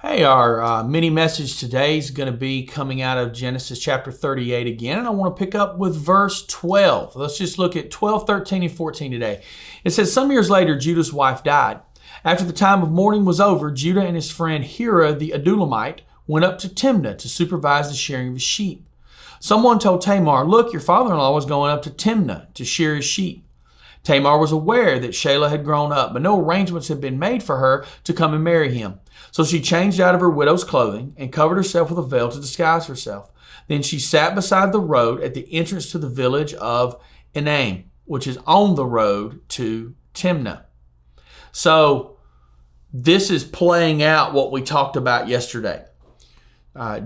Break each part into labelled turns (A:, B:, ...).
A: Hey, our mini message today is going to be coming out of Genesis chapter 38 again, and I want to pick up with verse 12. Let's just look at 12, 13, and 14 today. It says, some years later, Judah's wife died. After the time of mourning was over, Judah and his friend Hira the Adulamite went up to Timnah to supervise the shearing of his sheep. Someone told Tamar, look, your father-in-law was going up to Timnah to shear his sheep. Tamar was aware that Shelah had grown up, but no arrangements had been made for her to come and marry him. So she changed out of her widow's clothing and covered herself with a veil to disguise herself. Then she sat beside the road at the entrance to the village of Enaim, which is on the road to Timnah. So this is playing out what we talked about yesterday.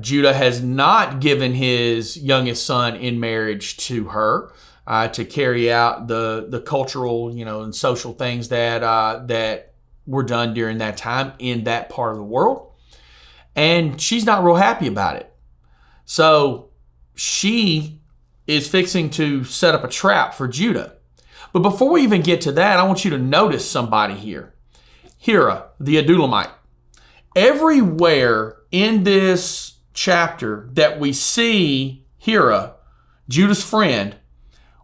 A: Judah has not given his youngest son in marriage to her to carry out the cultural, and social things that were done during that time in that part of the world. And she's not real happy about it. So she is fixing to set up a trap for Judah. But before we even get to that, I want you to notice somebody here. Hira, the Adulamite. Everywhere in this chapter that we see Hira, Judah's friend,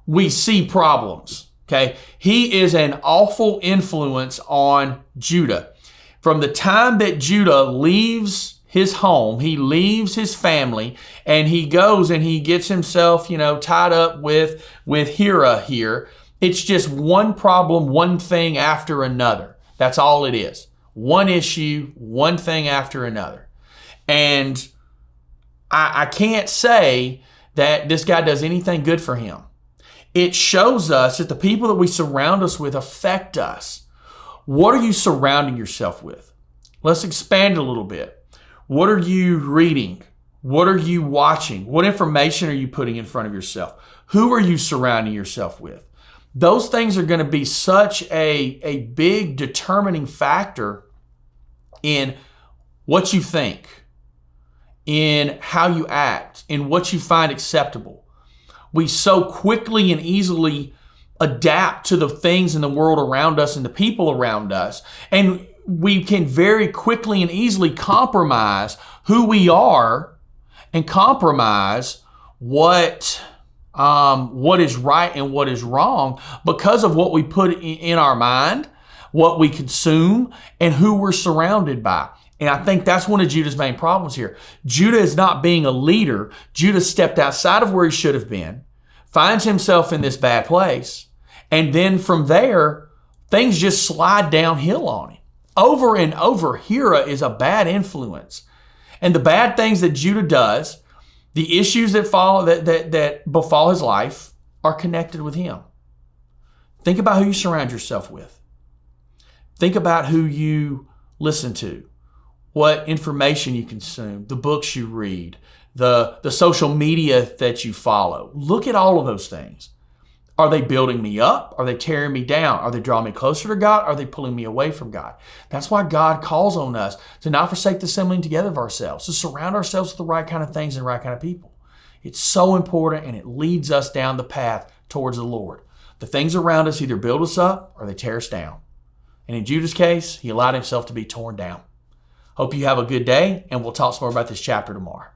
A: we see problems. Okay, he is an awful influence on Judah. From the time that Judah leaves his home, he leaves his family, and he goes and he gets himself, tied up with Hira here. It's just one problem, one thing after another. That's all it is. One issue, one thing after another. And I can't say that this guy does anything good for him. It shows us that the people that we surround us with affect us. What are you surrounding yourself with? Let's expand a little bit. What are you reading? What are you watching? What information are you putting in front of yourself? Who are you surrounding yourself with? Those things are going to be such a big determining factor in what you think, in how you act, in what you find acceptable. We so quickly and easily adapt to the things in the world around us and the people around us. And we can very quickly and easily compromise who we are and compromise what is right and what is wrong because of what we put in our mind, what we consume, and who we're surrounded by. And I think that's one of Judah's main problems here. Judah is not being a leader. Judah stepped outside of where he should have been, finds himself in this bad place, and then from there, things just slide downhill on him. Over and over, Hira is a bad influence. And the bad things that Judah does, the issues that befall his life, are connected with him. Think about who you surround yourself with. Think about who you listen to, what information you consume, the books you read, the social media that you follow. Look at all of those things. Are they building me up? Are they tearing me down? Are they drawing me closer to God? Are they pulling me away from God? That's why God calls on us to not forsake the assembling together of ourselves, to surround ourselves with the right kind of things and the right kind of people. It's so important, and it leads us down the path towards the Lord. The things around us either build us up or they tear us down. And in Judah's case, he allowed himself to be torn down. Hope you have a good day, and we'll talk some more about this chapter tomorrow.